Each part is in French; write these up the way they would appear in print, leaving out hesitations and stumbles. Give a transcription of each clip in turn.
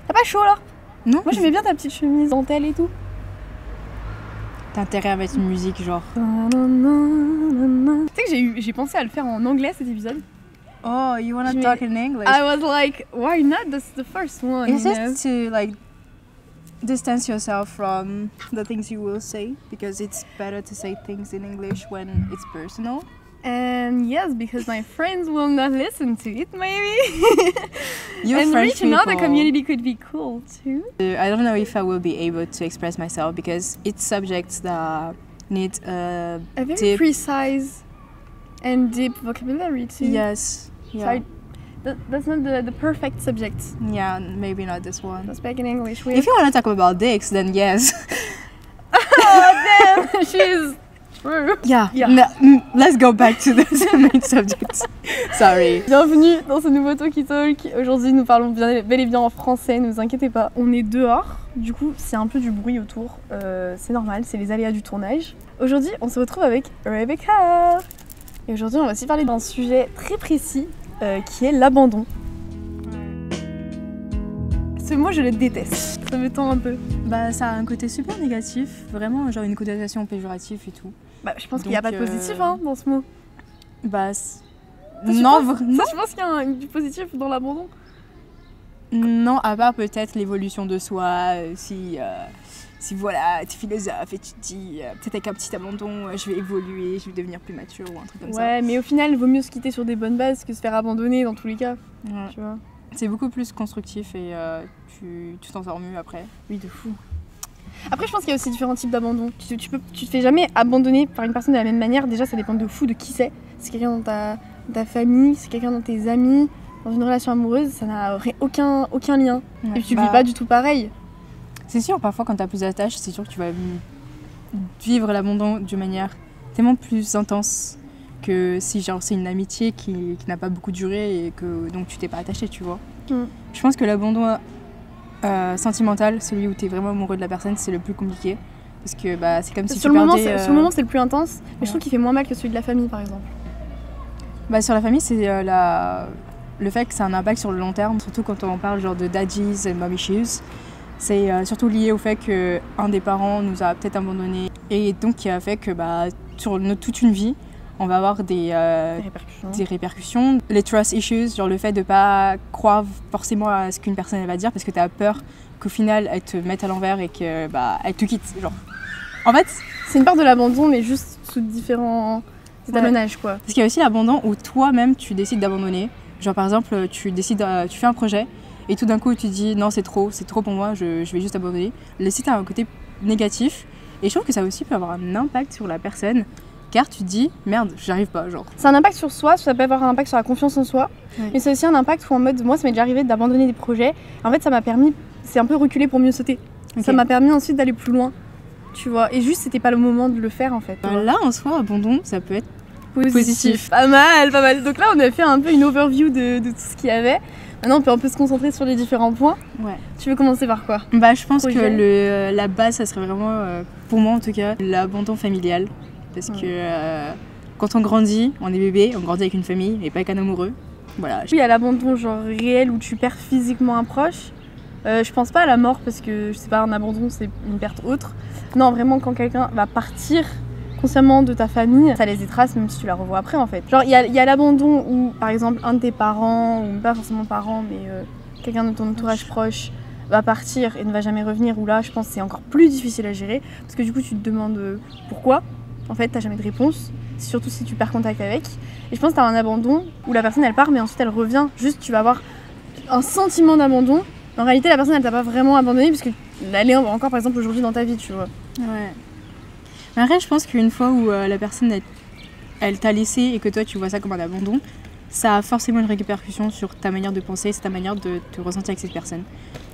T'as pas chaud là? Non. Moi j'aimais bien ta petite chemise dentelle et tout. T'as intérêt à mettre une musique genre... Tu sais que j'ai pensé à le faire en anglais cet épisode. Oh, you wanna talk in English? I was like, why not? That's the first one. It's just to like distance yourself from the things you will say, because it's better to say things in English when it's personal. And yes, because my friends will not listen to it, maybe. And reach another community could be cool too. I don't know if I will be able to express myself because it's subjects that need a very deep... precise and deep vocabulary too. Yes. Yeah. So that's not the perfect subject. Yeah, maybe not this one. Let's speak in English. If you want to talk about dicks, then yes. Oh damn, she's true. Yeah. Let's go back to the main subject. Sorry. Bienvenue dans ce nouveau Talkie Talk. Aujourd'hui, nous parlons bel et bien en français, ne vous inquiétez pas. On est dehors, du coup, c'est un peu du bruit autour. C'est normal, c'est les aléas du tournage. Aujourd'hui, on se retrouve avec Rebecca. Et aujourd'hui, on va aussi parler d'un sujet très précis qui est l'abandon. Ce mot, je le déteste. Ça me tend un peu. Bah, ça a un côté super négatif, vraiment, genre une connotation péjorative et tout. Bah, je pense qu'il n'y a pas de positif hein, dans ce mot. Bah, non, je pense qu'il y a du positif dans l'abandon. Non, à part peut-être l'évolution de soi, si voilà, t'es philosophe et tu te dis peut-être avec un petit abandon, je vais évoluer, je vais devenir plus mature ou un truc comme ça. Ouais, mais au final, il vaut mieux se quitter sur des bonnes bases que se faire abandonner dans tous les cas. Ouais. Tu vois. C'est beaucoup plus constructif et tu t'en sors mieux après. Oui, de fou. Après, je pense qu'il y a aussi différents types d'abandon. Tu te fais jamais abandonner par une personne de la même manière. Déjà, ça dépend de fou de qui c'est. C'est quelqu'un dans ta famille, c'est quelqu'un dans tes amis, dans une relation amoureuse, ça n'a aucun lien. Ouais, et puis tu vis pas du tout pareil. C'est sûr, parfois quand t'as plus d'attaches, c'est sûr que tu vas vivre l'abandon d'une manière tellement plus intense que si genre c'est une amitié qui n'a pas beaucoup duré et que donc tu t'es pas attaché, tu vois. Je pense que l'abandon sentimental, celui où t'es vraiment amoureux de la personne, c'est le plus compliqué parce que bah, c'est comme si sur le moment c'est le plus intense, mais je trouve qu'il fait moins mal que celui de la famille par exemple. Bah, sur la famille, c'est le fait que ça a un impact sur le long terme, surtout quand on parle genre de daddies and mom issues. C'est surtout lié au fait qu'un des parents nous a peut-être abandonnés et donc qui a fait que bah, sur toute une vie, on va avoir des répercussions. Les trust issues, genre le fait de pas croire forcément à ce qu'une personne elle va dire parce que tu as peur qu'au final elle te mette à l'envers et que bah, elle te quitte. Genre. En fait, c'est une part de l'abandon mais juste sous différents étalonnages quoi. Parce qu'il y a aussi l'abandon où toi-même tu décides d'abandonner. Genre par exemple tu fais un projet et tout d'un coup tu dis non c'est trop pour moi, je vais juste abandonner. Le site a un côté négatif et je trouve que ça aussi peut avoir un impact sur la personne car tu te dis merde j'arrive pas genre. C'est un impact sur soi, ça peut avoir un impact sur la confiance en soi, mais c'est aussi un impact où en mode moi ça m'est déjà arrivé d'abandonner des projets. En fait ça m'a permis, c'est un peu reculer pour mieux sauter. Okay. Ça m'a permis ensuite d'aller plus loin, tu vois, et juste c'était pas le moment de le faire en fait. Là en soi abandon ça peut être positif. Pas mal. Donc là on a fait un peu une overview de tout ce qu'il y avait. Maintenant on peut un peu se concentrer sur les différents points. Ouais. Tu veux commencer par quoi? Bah je pense que la base ça serait vraiment, pour moi en tout cas, l'abandon familial. Parce que quand on grandit, on est bébé, on grandit avec une famille et pas avec un amoureux. Voilà. Oui, il y a l'abandon genre réel où tu perds physiquement un proche. Je pense pas à la mort parce que je sais pas, un abandon c'est une perte autre. Non vraiment quand quelqu'un va partir consciemment de ta famille, ça laisse des traces même si tu la revois après en fait. Genre il y a l'abandon où par exemple un de tes parents, ou pas forcément parents mais quelqu'un de ton entourage proche va partir et ne va jamais revenir, où là je pense que c'est encore plus difficile à gérer parce que du coup tu te demandes pourquoi, en fait t'as jamais de réponse, surtout si tu perds contact avec. Et je pense que t'as un abandon où la personne elle part mais ensuite elle revient, juste tu vas avoir un sentiment d'abandon. En réalité la personne elle t'a pas vraiment abandonné parce qu'elle est encore par exemple aujourd'hui dans ta vie, tu vois. Ouais. Mais après, je pense qu'une fois où la personne elle t'a laissé et que toi tu vois ça comme un abandon, ça a forcément une répercussion sur ta manière de penser, c'est ta manière de te ressentir avec cette personne.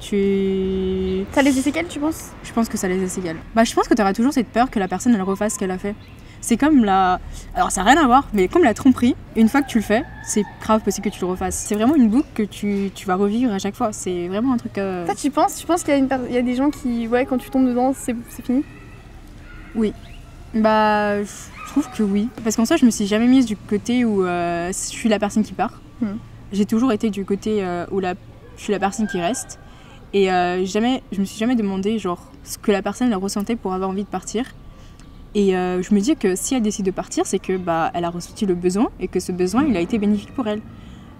Ça laisse des séquelles, tu penses? Je pense que ça laisse des séquelles. Bah, je pense que tu auras toujours cette peur que la personne elle refasse ce qu'elle a fait. C'est comme alors ça n'a rien à voir, mais comme la tromperie, une fois que tu le fais, c'est grave possible que tu le refasses. C'est vraiment une boucle que tu vas revivre à chaque fois. C'est vraiment un truc. Toi, tu penses qu'il y a des gens qui, ouais, quand tu tombes dedans, c'est fini? Oui. Bah, je trouve que oui. Parce qu'en soi, je me suis jamais mise du côté où je suis la personne qui part. J'ai toujours été du côté où je suis la personne qui reste. Et je me suis jamais demandé genre ce que la personne elle ressentait pour avoir envie de partir. Et je me dis que si elle décide de partir, c'est que elle a ressenti le besoin et que ce besoin il a été bénéfique pour elle.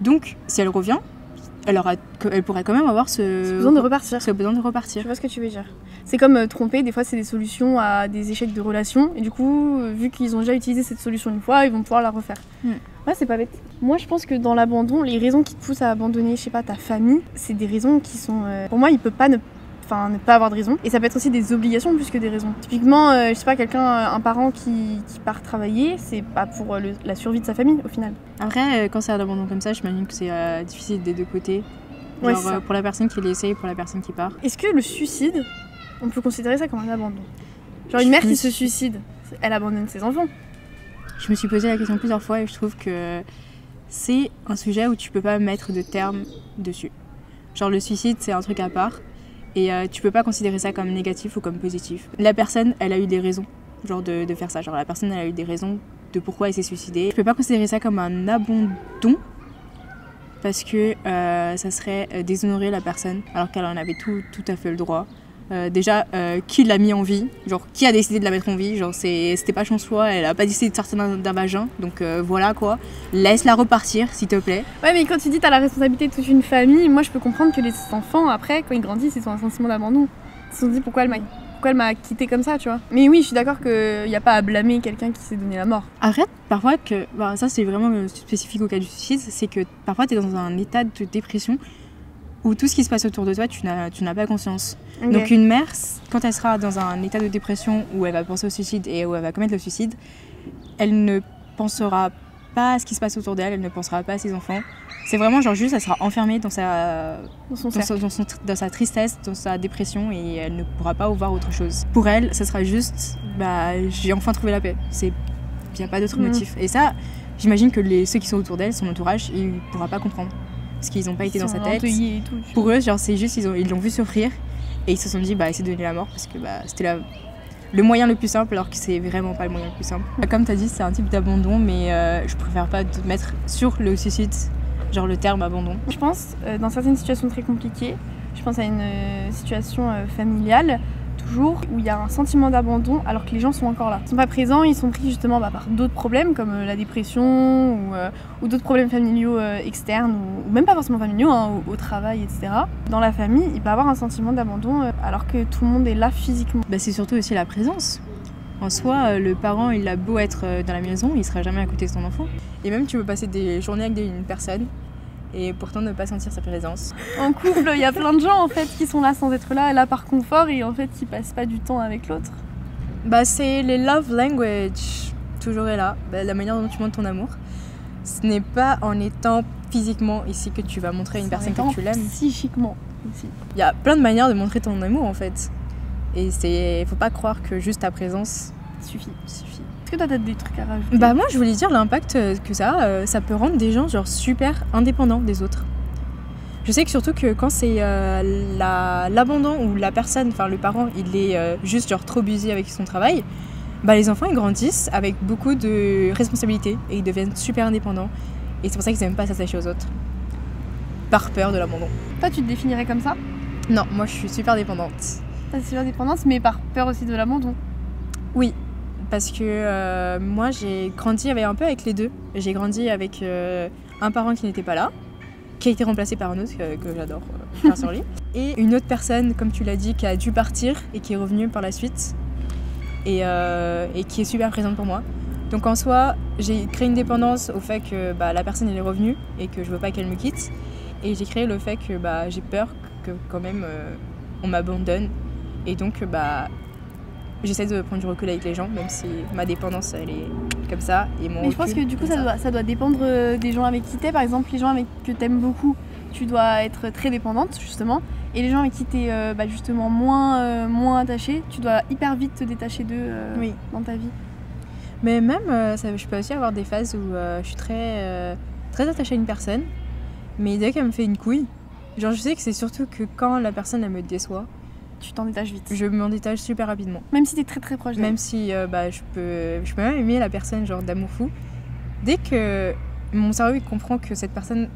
Donc si elle revient, elle pourrait quand même avoir ce besoin de repartir. Je vois ce que tu veux dire. C'est comme tromper, des fois c'est des solutions à des échecs de relation. Et du coup, vu qu'ils ont déjà utilisé cette solution une fois, ils vont pouvoir la refaire. Ouais, c'est pas bête. Moi je pense que dans l'abandon, les raisons qui te poussent à abandonner, je sais pas, ta famille, c'est des raisons qui sont... Pour moi, il peut pas ne pas avoir de raison. Et ça peut être aussi des obligations plus que des raisons. Typiquement, je sais pas, un parent qui part travailler, c'est pas pour la survie de sa famille au final. Après, quand c'est un abandon comme ça, j'imagine que c'est difficile des deux côtés. Genre Ouais, pour la personne qui l'essaye et pour la personne qui part. Est-ce que le suicide, on peut considérer ça comme un abandon? Genre une mère qui se suicide, elle abandonne ses enfants. Je me suis posé la question plusieurs fois et je trouve que c'est un sujet où tu peux pas mettre de terme dessus. Genre le suicide, c'est un truc à part. Et tu peux pas considérer ça comme négatif ou comme positif. La personne, elle a eu des raisons genre de faire ça. Genre la personne, elle a eu des raisons de pourquoi elle s'est suicidée. Je peux pas considérer ça comme un abandon parce que ça serait déshonorer la personne alors qu'elle en avait tout à fait le droit. Déjà, qui l'a mis en vie? Genre, qui a décidé de la mettre en vie? Genre, c'était pas son choix, elle a pas décidé de sortir d'un vagin. Donc voilà quoi. Laisse-la repartir, s'il te plaît. Ouais, mais quand tu dis t'as la responsabilité de toute une famille, moi je peux comprendre que les enfants, après, quand ils grandissent, ils ont un sentiment d'abandon. Ils se sont dit pourquoi elle m'a quitté comme ça, tu vois. Mais oui, je suis d'accord qu'il n'y a pas à blâmer quelqu'un qui s'est donné la mort. Arrête, parfois ça c'est vraiment spécifique au cas du suicide, c'est que parfois t'es dans un état de dépression où tout ce qui se passe autour de toi, tu n'as pas conscience. Okay. Donc une mère, quand elle sera dans un état de dépression où elle va penser au suicide et où elle va commettre le suicide, elle ne pensera pas à ce qui se passe autour d'elle, elle ne pensera pas à ses enfants. C'est vraiment genre juste, elle sera enfermée dans sa tristesse, dans sa dépression et elle ne pourra pas voir autre chose. Pour elle, ça sera juste, j'ai enfin trouvé la paix. Il n'y a pas d'autre motif. Et ça, j'imagine que ceux qui sont autour d'elle, son entourage, il ne pourra pas comprendre. Parce qu'ils n'ont pas été dans sa tête. Et tout, pour eux, genre, c'est juste, ils l'ont vu souffrir et ils se sont dit, c'est donner la mort parce que c'était le moyen le plus simple alors que c'est vraiment pas le moyen le plus simple. Comme tu as dit, c'est un type d'abandon, mais je préfère pas mettre sur le suicide, genre le terme abandon. Je pense, dans certaines situations très compliquées, je pense à une situation familiale, toujours, où il y a un sentiment d'abandon alors que les gens sont encore là. Ils sont pas présents, ils sont pris justement par d'autres problèmes comme la dépression ou d'autres problèmes familiaux externes ou même pas forcément familiaux, au travail, etc. Dans la famille, il peut y avoir un sentiment d'abandon alors que tout le monde est là physiquement. C'est surtout aussi la présence. En soi, le parent, il a beau être dans la maison, il sera jamais à côté de son enfant. Et même tu peux passer des journées avec une personne et pourtant ne pas sentir sa présence. En couple, il y a plein de gens en fait qui sont là sans être là par confort et en fait qui passent pas du temps avec l'autre. C'est les love language, toujours est là, la manière dont tu montres ton amour. Ce n'est pas en étant physiquement ici que tu vas montrer à une personne que tu l'aimes. Psychiquement aussi. Il y a plein de manières de montrer ton amour en fait. Et faut pas croire que juste ta présence suffit. Est-ce que toi t'as des trucs à rajouter? Moi je voulais dire l'impact que ça peut rendre des gens genre super indépendants des autres. Je sais que surtout que quand c'est l'abandon ou la personne, enfin le parent, il est juste genre trop busy avec son travail, les enfants ils grandissent avec beaucoup de responsabilités et ils deviennent super indépendants. Et c'est pour ça qu'ils n'aiment pas s'attacher aux autres. Par peur de l'abandon. Toi tu te définirais comme ça? Non, moi je suis super dépendante. T'es super dépendante mais par peur aussi de l'abandon? Oui. Parce que moi j'ai grandi un peu avec les deux. J'ai grandi avec un parent qui n'était pas là, qui a été remplacé par un autre que j'adore faire sur lui. Et une autre personne, comme tu l'as dit, qui a dû partir et qui est revenue par la suite et qui est super présente pour moi. Donc en soi, j'ai créé une dépendance au fait que la personne elle est revenue et que je veux pas qu'elle me quitte. Et j'ai créé le fait que j'ai peur que quand même on m'abandonne. Et donc j'essaie de prendre du recul avec les gens, même si ma dépendance elle est comme ça. Et mon mais je pense que du coup ça doit dépendre des gens avec qui t'es. Par exemple, les gens que t'aimes beaucoup, tu dois être très dépendante justement. Et les gens avec qui t'es justement moins attachée, tu dois hyper vite te détacher d'eux dans ta vie. Mais même, je peux aussi avoir des phases où je suis très attachée à une personne, mais dès qu'elle me fait une couille, genre je sais que c'est surtout que quand la personne elle me déçoit, tu t'en détaches vite. Je m'en détache super rapidement. Même si t'es très très proche d'elle. Même si je peux même aimer la personne genre d'amour fou. Dès que mon cerveau il comprend que cette personne,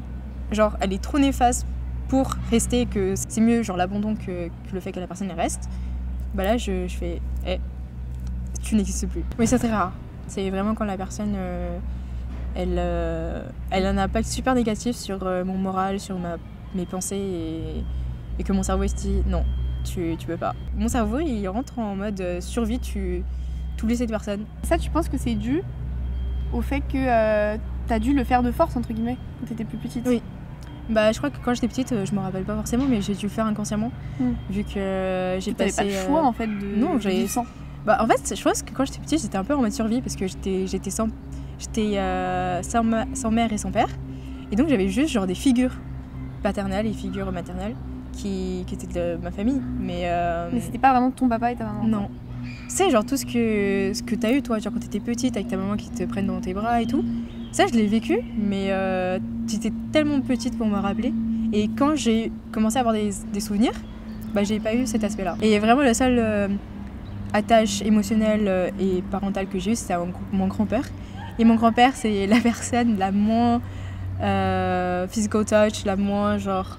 genre elle est trop néfaste pour rester, que c'est mieux genre l'abandon que le fait que la personne reste, bah là je fais tu n'existes plus. Oui, c'est très rare. C'est vraiment quand la personne elle a un impact super négatif sur mon moral, sur mes pensées et que mon cerveau se dit non, tu peux pas. Mon cerveau il rentre en mode survie, tu oublies cette personne. Ça, tu penses que c'est dû au fait que t'as dû le faire de force entre guillemets quand t'étais plus petite? Oui. Bah je crois que quand j'étais petite, je me rappelle pas forcément, mais j'ai dû le faire inconsciemment vu que j'ai passé. T'avais pas le choix en fait de. Non, j'avais. Sang. Bah en fait, je pense que quand j'étais petite, j'étais un peu en mode survie parce que j'étais sans mère et sans père, et donc j'avais juste genre des figures paternelles et figures maternelles qui étaient de ma famille, mais c'était pas vraiment ton papa et ta maman. Non. C'est genre tout ce que t'as eu toi, genre quand t'étais petite avec ta maman qui te prenne dans tes bras et tout. Ça je l'ai vécu, mais j'étais tellement petite pour me rappeler. Et quand j'ai commencé à avoir des souvenirs, bah j'ai pas eu cet aspect-là. Et vraiment la seule attache émotionnelle et parentale que j'ai eue, c'était mon grand-père. Et mon grand-père, c'est la personne la moins physical touch, la moins genre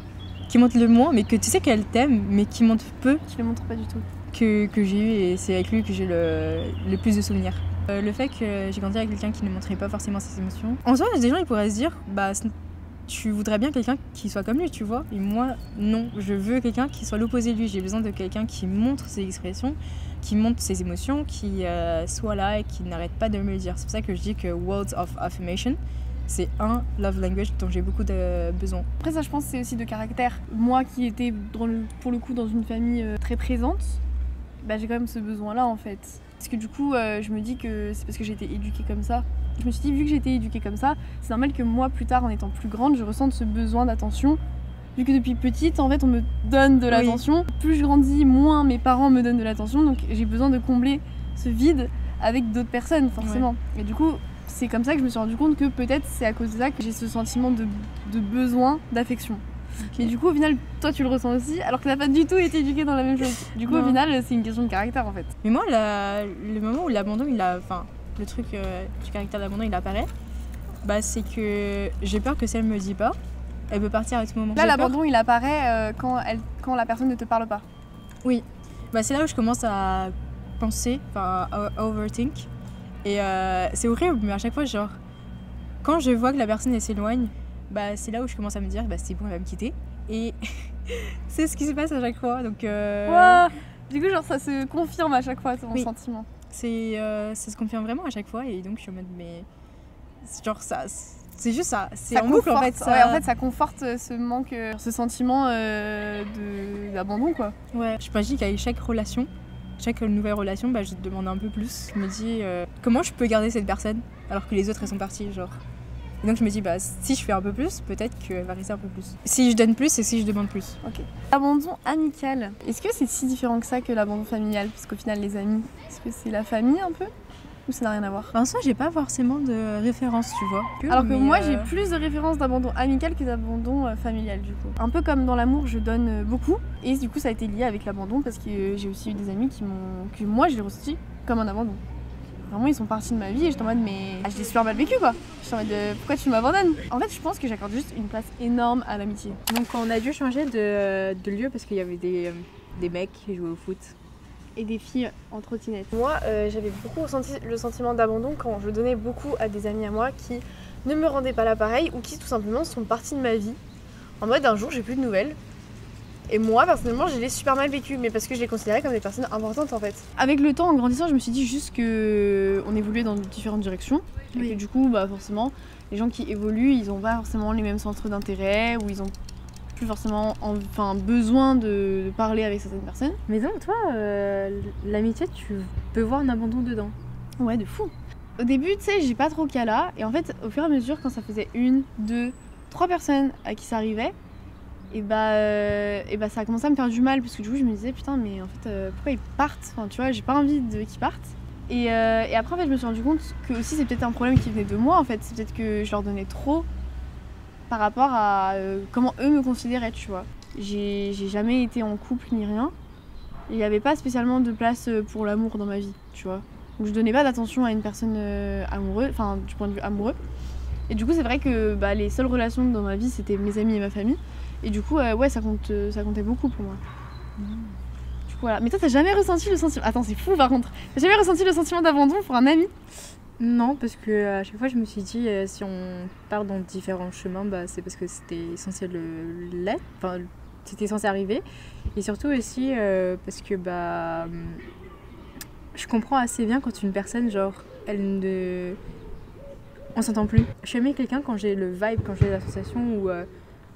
qui montre le moins, mais que tu sais qu'elle t'aime, mais qui montre peu. Qui le montre pas du tout. Que j'ai eu, et c'est avec lui que j'ai le plus de souvenirs. Le fait que j'ai grandi avec quelqu'un qui ne montrait pas forcément ses émotions. En soi, des gens ils pourraient se dire, bah tu voudrais bien quelqu'un qui soit comme lui, tu vois. Et moi, non, je veux quelqu'un qui soit l'opposé de lui. J'ai besoin de quelqu'un qui montre ses expressions, qui montre ses émotions, qui soit là et qui n'arrête pas de me le dire. C'est pour ça que je dis que Words of Affirmation, c'est un love language dont j'ai beaucoup de besoin. Après ça, je pense que c'est aussi de caractère. Moi qui étais pour le coup dans une famille très présente, bah, j'ai quand même ce besoin-là en fait. Parce que du coup, je me dis que c'est parce que j'ai été éduquée comme ça. Je me suis dit, vu que j'ai été éduquée comme ça, c'est normal que moi, plus tard, en étant plus grande, je ressente ce besoin d'attention. Vu que depuis petite, en fait, on me donne de l'attention. Plus je grandis, moins mes parents me donnent de l'attention. Donc j'ai besoin de combler ce vide avec d'autres personnes, forcément. Ouais. Et du coup, c'est comme ça que je me suis rendu compte que peut-être c'est à cause de ça que j'ai ce sentiment de besoin d'affection. Okay. Mais du coup, au final, toi tu le ressens aussi, alors que t'as pas du tout été éduquée dans la même chose. Du coup, au final, c'est une question de caractère en fait. Mais moi, le moment où l'abandon, le truc du caractère d'abandon, il apparaît, bah c'est que j'ai peur que si elle me dit pas, elle peut partir à tout moment. Là, l'abandon, il apparaît quand la personne ne te parle pas. Oui, bah c'est là où je commence à penser, à overthink. Et c'est horrible, mais à chaque fois, genre, quand je vois que la personne elle s'éloigne, bah c'est là où je commence à me dire, bah c'est bon, elle va me quitter. Et c'est ce qui se passe à chaque fois. Donc, wow. Du coup, genre, ça se confirme à chaque fois, ton sentiment. Ça se confirme vraiment à chaque fois, et donc je suis en mode, mais genre ça, c'est juste ça, c'est en boucle en fait. Ouais, en fait, ça conforte ce manque, ce sentiment d'abandon quoi. Ouais, je m'imagine qu'avec chaque relation, chaque nouvelle relation, bah, je demande un peu plus. Je me dis comment je peux garder cette personne alors que les autres elles sont parties, genre. Et donc je me dis, bah, si je fais un peu plus, peut-être qu'elle va rester un peu plus. Si je donne plus et si je demande plus. Ok. L'abandon amical, est-ce que c'est si différent que ça que l'abandon familial? Parce qu'au final, les amis, est-ce que c'est la famille un peu? Ou ça n'a rien à voir? En soi, j'ai pas forcément de référence, tu vois. Alors que moi, j'ai plus de références d'abandon amical que d'abandon familial, du coup. Un peu comme dans l'amour, je donne beaucoup. Et du coup, ça a été lié avec l'abandon parce que j'ai aussi eu des amis que moi, je l'ai ressenti comme un abandon. Vraiment, ils sont partis de ma vie et j'étais en mode, mais je l'ai super mal vécu quoi. J'étais en mode, pourquoi tu m'abandonnes? En fait, je pense que j'accorde juste une place énorme à l'amitié. Donc, on a dû changer de lieu parce qu'il y avait des mecs qui jouaient au foot. Et des filles en trottinette. Moi, j'avais beaucoup ressenti le sentiment d'abandon quand je donnais beaucoup à des amis à moi qui ne me rendaient pas l'appareil ou qui tout simplement sont partis de ma vie. En mode, un jour, j'ai plus de nouvelles. Et moi, personnellement, je l'ai super mal vécu, mais parce que je les considérais comme des personnes importantes en fait. Avec le temps, en grandissant, je me suis dit juste qu'on évoluait dans différentes directions. Oui. Et que du coup, bah, forcément, les gens qui évoluent, ils n'ont pas forcément les mêmes centres d'intérêt, ou ils ont plus forcément besoin de parler avec certaines personnes. Mais donc toi, l'amitié, tu peux voir un abandon dedans. Ouais, de fou. Au début, tu sais, j'ai pas trop qu'à là, et en fait, au fur et à mesure, quand ça faisait 1, 2, 3 personnes à qui ça arrivait, et bah ça a commencé à me faire du mal, parce que du coup, je me disais, putain, mais en fait, pourquoi ils partent? Enfin, tu vois, j'ai pas envie qu'ils partent. Et après, en fait, je me suis rendu compte que aussi, c'est peut-être un problème qui venait de moi, en fait. C'est peut-être que je leur donnais trop par rapport à comment eux me considéraient, tu vois. J'ai jamais été en couple ni rien. Il n'y avait pas spécialement de place pour l'amour dans ma vie, tu vois. Donc je donnais pas d'attention à une personne amoureuse, enfin du point de vue amoureux. Et du coup c'est vrai que les seules relations dans ma vie c'était mes amis et ma famille. Et du coup, ouais, ça comptait beaucoup pour moi. Du coup, voilà. Mais toi, t'as jamais ressenti le sentiment... Attends, c'est fou par contre. T'as jamais ressenti le sentiment d'abandon pour un ami? Non, parce que à chaque fois je me suis dit si on part dans différents chemins, bah, c'est parce que c'était censé l'être, enfin c'était censé arriver. Et surtout aussi parce que bah je comprends assez bien quand une personne genre on s'entend plus. Je suis aimée quelqu'un quand j'ai le vibe, quand j'ai l'association où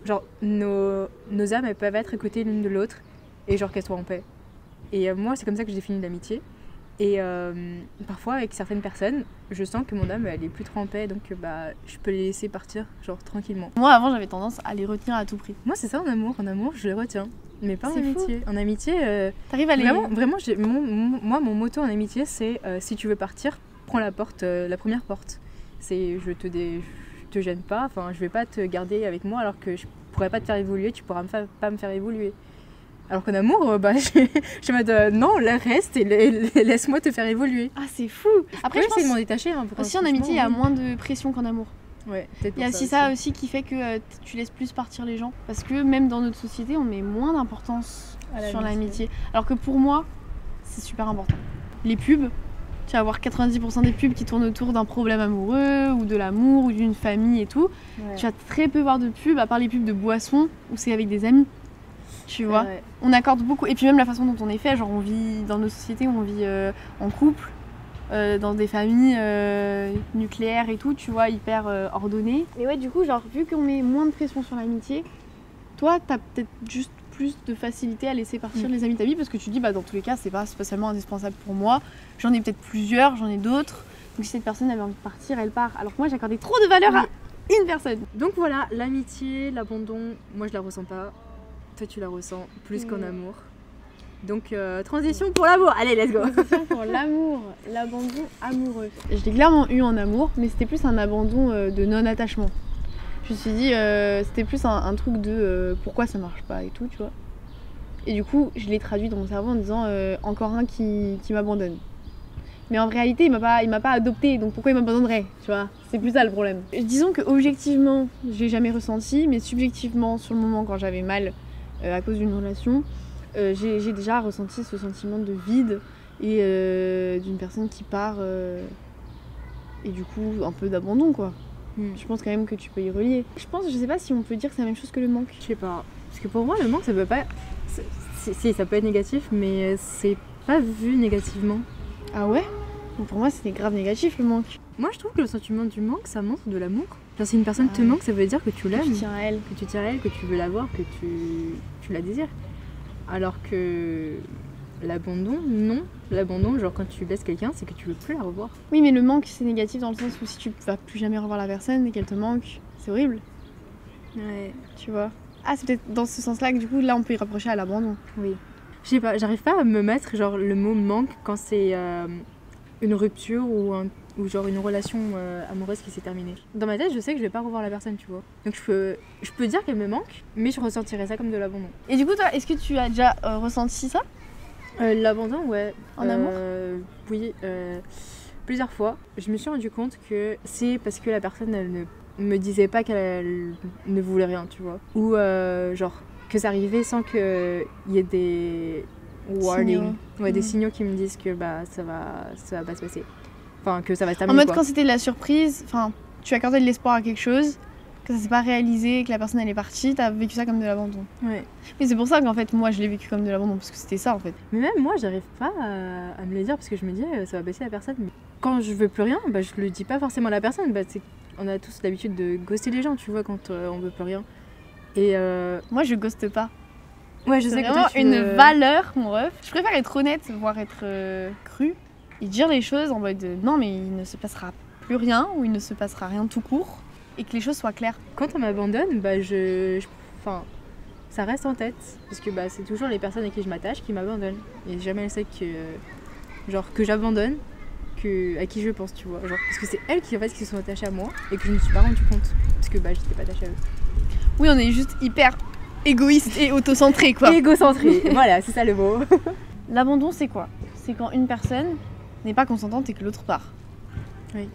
genre nos âmes elles peuvent être à côté l'une de l'autre et genre qu'elles soient en paix. Et moi c'est comme ça que j'ai défini l'amitié. Et parfois avec certaines personnes, je sens que mon âme elle est plus trop en paix, donc bah je peux les laisser partir genre tranquillement. Moi avant j'avais tendance à les retenir à tout prix. Moi c'est ça en amour je les retiens, mais pas en C'est amitié. En amitié, t'arrives à les... vraiment mon motto en amitié c'est si tu veux partir, prends la première porte. C'est je te gêne pas, enfin je vais pas te garder avec moi alors que je pourrais pas te faire évoluer, tu pourras pas me faire évoluer. Alors qu'en amour, bah, je me dis non, là reste et laisse-moi te faire évoluer. Ah, c'est fou! Après, je pense de m'en détacher. Hein, aussi en amitié, il y a moins de pression qu'en amour. Ouais, peut-être. Il y a aussi ça aussi qui fait que tu laisses plus partir les gens. Parce que même dans notre société, on met moins d'importance sur l'amitié. Alors que pour moi, c'est super important. Les pubs, tu vas avoir 90% des pubs qui tournent autour d'un problème amoureux ou de l'amour ou d'une famille et tout. Ouais. Tu vas très peu voir de pubs, à part les pubs de boissons où c'est avec des amis. Tu vois, on accorde beaucoup. Et puis même la façon dont on est fait, genre on vit dans nos sociétés, on vit en couple, dans des familles nucléaires et tout, tu vois, hyper ordonnées. Mais ouais, du coup, genre vu qu'on met moins de pression sur l'amitié, toi, t'as peut-être juste plus de facilité à laisser partir les amis de ta vie parce que tu dis, bah dans tous les cas, c'est pas spécialement indispensable pour moi. J'en ai peut-être plusieurs, j'en ai d'autres. Donc si cette personne avait envie de partir, elle part. Alors que moi, j'accordais trop de valeur à une personne. Donc voilà, l'amitié, l'abandon, moi je la ressens pas. Toi tu la ressens plus qu'en amour. Donc transition pour l'amour, allez let's go. Transition pour l'amour, l'abandon amoureux. Je l'ai clairement eu en amour, mais c'était plus un abandon de non-attachement. Je me suis dit, c'était plus un truc de pourquoi ça marche pas et tout, tu vois. Et du coup, je l'ai traduit dans mon cerveau en disant encore un qui m'abandonne. Mais en réalité, il m'a pas adopté, donc pourquoi il m'abandonnerait, tu vois? C'est plus ça le problème. Disons que objectivement, je l'ai jamais ressenti, mais subjectivement, sur le moment quand j'avais mal, à cause d'une relation, j'ai déjà ressenti ce sentiment de vide et d'une personne qui part et du coup un peu d'abandon quoi. Je pense quand même que tu peux y relier. Je sais pas si on peut dire que c'est la même chose que le manque. Je sais pas, parce que pour moi le manque ça peut pas... Si ça peut être négatif mais c'est pas vu négativement. Ah ouais? Pour moi c'était grave négatif le manque. Moi je trouve que le sentiment du manque ça montre de l'amour. Genre, si une personne te manque, ça veut dire que tu l'aimes, que tu tiens à elle, que tu veux la voir, que tu la désires. Alors que l'abandon, non. L'abandon, genre quand tu laisses quelqu'un, c'est que tu veux plus la revoir. Oui, mais le manque c'est négatif dans le sens où si tu vas plus jamais revoir la personne et qu'elle te manque, c'est horrible. Ouais. Tu vois. Ah, c'est peut-être dans ce sens-là que du coup là on peut y rapprocher à l'abandon. Oui. Je sais pas, j'arrive pas à me mettre genre le mot manque quand c'est une rupture ou genre une relation amoureuse qui s'est terminée. Dans ma tête, je sais que je vais pas revoir la personne, tu vois. Donc je peux dire qu'elle me manque, mais je ressentirais ça comme de l'abandon. Et du coup, toi, est-ce que tu as déjà ressenti ça? L'abandon, ouais. En amour? Oui, plusieurs fois. Je me suis rendu compte que c'est parce que la personne, elle ne me disait pas qu'elle ne voulait rien, tu vois. Ou genre que ça arrivait sans qu'il y ait des warnings, des signaux qui me disent que bah ça va pas se passer. Enfin, que ça va se terminer. En mode quand c'était de la surprise, enfin, tu accordais de l'espoir à quelque chose, que ça s'est pas réalisé, que la personne elle est partie, t'as vécu ça comme de l'abandon. Ouais. Mais c'est pour ça qu'en fait moi je l'ai vécu comme de l'abandon parce que c'était ça en fait. Mais même moi j'arrive pas à me le dire parce que je me dis ça va baisser la personne. Mais quand je veux plus rien, bah je le dis pas forcément à la personne. Bah, on a tous l'habitude de ghoster les gens, tu vois, quand on veut plus rien. Et moi je ghoste pas. Ouais, je sais que toi, une valeur, mon ref. Je préfère être honnête, voire être crue. Et dire les choses en mode non mais il ne se passera plus rien ou il ne se passera rien tout court et que les choses soient claires. Quand on m'abandonne, bah enfin, ça reste en tête parce que bah, c'est toujours les personnes à qui je m'attache qui m'abandonnent et jamais elles savent que j'abandonne, à qui je pense, tu vois, genre parce que c'est elles qui se sont attachées à moi et que je ne me suis pas rendu compte parce que bah j'étais pas attachée à eux. Oui, on est juste hyper égoïste et autocentré quoi. Égocentré, voilà, c'est ça le mot. L'abandon c'est quoi? C'est quand une personne n'est pas consentante et que l'autre part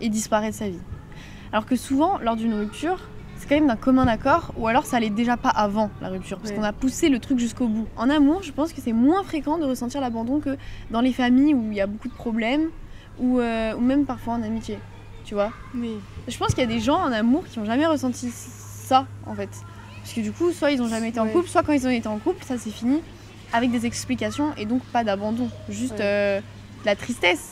et disparaît de sa vie. Alors que souvent, lors d'une rupture, c'est quand même d'un commun accord, ou alors ça allait déjà pas avant la rupture, parce qu'on a poussé le truc jusqu'au bout. En amour, je pense que c'est moins fréquent de ressentir l'abandon que dans les familles où il y a beaucoup de problèmes, ou même parfois en amitié, tu vois. Oui. Je pense qu'il y a des gens en amour qui n'ont jamais ressenti ça, en fait. Parce que du coup, soit ils n'ont jamais été en couple, soit quand ils ont été en couple, ça c'est fini, avec des explications et donc pas d'abandon, juste la tristesse.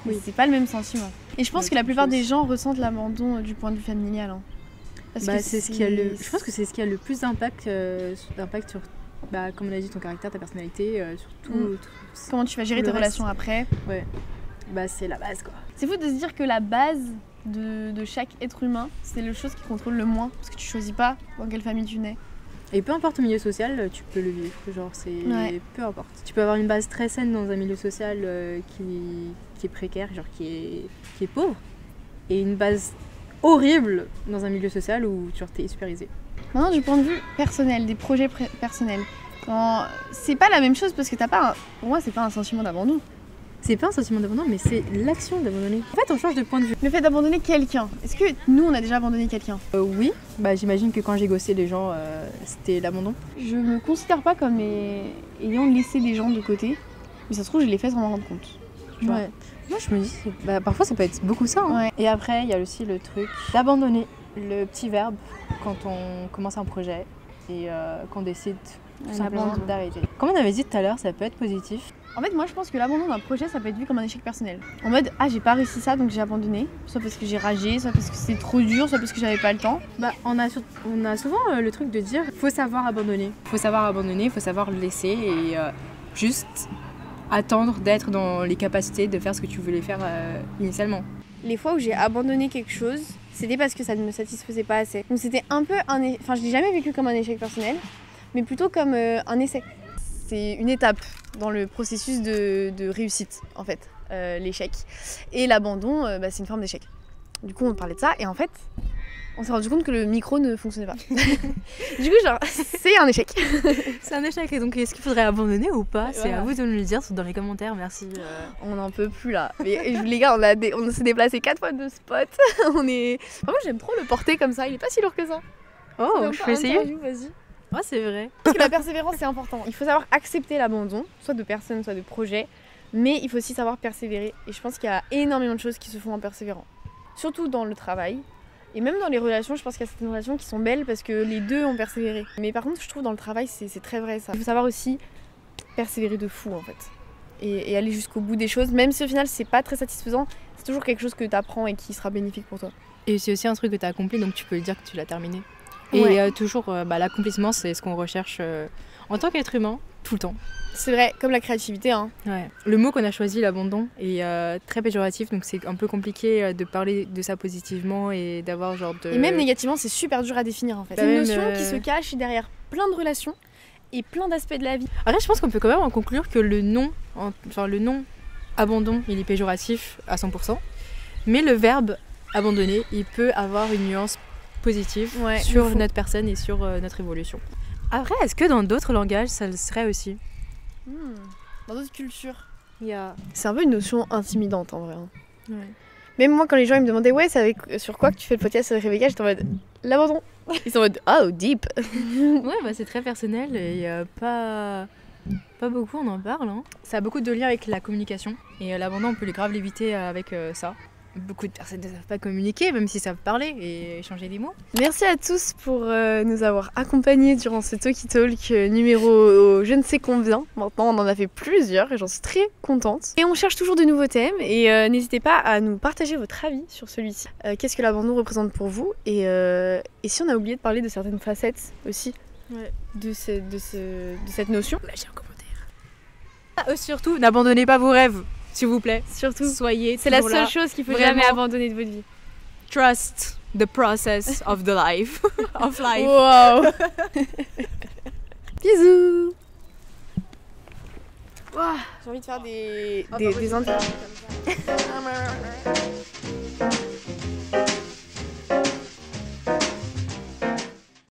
Mais c'est pas le même sentiment. Et je pense que la plupart des gens ressentent l'abandon du point de vue familial. Hein. Parce que c'est ce qui a le... Je pense que c'est ce qui a le plus d'impact sur, comme on a dit, ton caractère, ta personnalité, sur tout. Comment tu vas gérer tes relations après. Ouais. C'est la base, quoi. C'est fou de se dire que la base de chaque être humain, c'est le chose qui contrôle le moins, parce que tu choisis pas dans quelle famille tu nais. Et peu importe le milieu social, tu peux le vivre. Genre, peu importe. Tu peux avoir une base très saine dans un milieu social qui est précaire, genre qui est pauvre, et une base horrible dans un milieu social où tu es super aisé. Maintenant, du point de vue personnel, des projets personnels, c'est pas la même chose parce que pour moi, c'est pas un sentiment d'abandon. C'est pas un sentiment d'abandon, mais c'est l'action d'abandonner. En fait, on change de point de vue. Le fait d'abandonner quelqu'un, est-ce que nous, on a déjà abandonné quelqu'un ? Oui, j'imagine que quand j'ai gossé les gens, c'était l'abandon. Je me considère pas comme ayant laissé des gens de côté, mais ça se trouve, je l'ai fait sans m'en rendre compte. Ouais. Moi, je me dis, parfois, ça peut être beaucoup ça. Hein. Ouais. Et après, il y a aussi le truc d'abandonner le petit verbe quand on commence un projet et qu'on décide tout simplement d'arrêter. Comme on avait dit tout à l'heure, ça peut être positif. En fait, moi je pense que l'abandon d'un projet, ça peut être vu comme un échec personnel. En mode, j'ai pas réussi ça donc j'ai abandonné. Soit parce que j'ai ragé, soit parce que c'est trop dur, soit parce que j'avais pas le temps. On a souvent le truc de dire, faut savoir abandonner. Faut savoir le laisser et juste attendre d'être dans les capacités de faire ce que tu voulais faire initialement. Les fois où j'ai abandonné quelque chose, c'était parce que ça ne me satisfaisait pas assez. Donc c'était un peu enfin je l'ai jamais vécu comme un échec personnel, mais plutôt comme un essai. C'est une étape dans le processus de réussite, en fait, l'échec. Et l'abandon, c'est une forme d'échec. Du coup, on parlait de ça, et en fait, on s'est rendu compte que le micro ne fonctionnait pas. Du coup, c'est un échec. C'est un échec, et donc est-ce qu'il faudrait abandonner ou pas ? C'est à vous de nous le dire dans les commentaires, merci. On n'en peut plus là. Mais les gars, on s'est déplacé 4 fois de spot. Moi, j'aime trop le porter comme ça, il est pas si lourd que ça. Oh, je peux essayer ? Vas-y. Ouais, c'est vrai. Parce que la persévérance, c'est important. Il faut savoir accepter l'abandon, soit de personnes, soit de projets, mais il faut aussi savoir persévérer. Et je pense qu'il y a énormément de choses qui se font en persévérant. Surtout dans le travail, et même dans les relations, je pense qu'il y a certaines relations qui sont belles parce que les deux ont persévéré. Mais par contre, je trouve dans le travail, c'est très vrai ça. Il faut savoir aussi persévérer de fou en fait. Et aller jusqu'au bout des choses, même si au final, c'est pas très satisfaisant, c'est toujours quelque chose que tu apprends et qui sera bénéfique pour toi. Et c'est aussi un truc que tu as accompli, donc tu peux le dire que tu l'as terminé. Et toujours, l'accomplissement, c'est ce qu'on recherche en tant qu'être humain, tout le temps. C'est vrai, comme la créativité. Hein. Ouais. Le mot qu'on a choisi, l'abandon, est très péjoratif, donc c'est un peu compliqué de parler de ça positivement et d'avoir genre de... Et même négativement, c'est super dur à définir en fait. C'est une notion qui se cache derrière plein de relations et plein d'aspects de la vie. Après, je pense qu'on peut quand même en conclure que le nom abandon, il est péjoratif à 100%, mais le verbe abandonner, il peut avoir une nuance positive sur notre personne et sur notre évolution. Après, est-ce que dans d'autres langages, ça le serait aussi ? Dans d'autres cultures. C'est un peu une notion intimidante en vrai. Hein. Ouais. Même moi, quand les gens ils me demandaient sur quoi que tu fais le podcast avec Rebecca, j'étais en mode l'abandon. Ils sont en mode oh deep. Ouais, c'est très personnel et pas beaucoup on en parle. Hein. Ça a beaucoup de liens avec la communication et l'abandon, on peut grave l'éviter avec ça. Beaucoup de personnes ne savent pas communiquer, même s'ils savent parler et échanger des mots. Merci à tous pour nous avoir accompagnés durant ce Talky Talk numéro je ne sais combien. Maintenant, on en a fait plusieurs et j'en suis très contente. Et on cherche toujours de nouveaux thèmes et n'hésitez pas à nous partager votre avis sur celui-ci. Qu'est-ce que l'abandon représente pour vous et si on a oublié de parler de certaines facettes aussi de cette notion, lâchez un commentaire. Surtout, n'abandonnez pas vos rêves. S'il vous plaît, surtout, soyez c'est la seule chose qu'il faut jamais abandonner de votre vie. Trust the process of the life. Of life. Wow. Bisous. Wow. J'ai envie de faire des intros.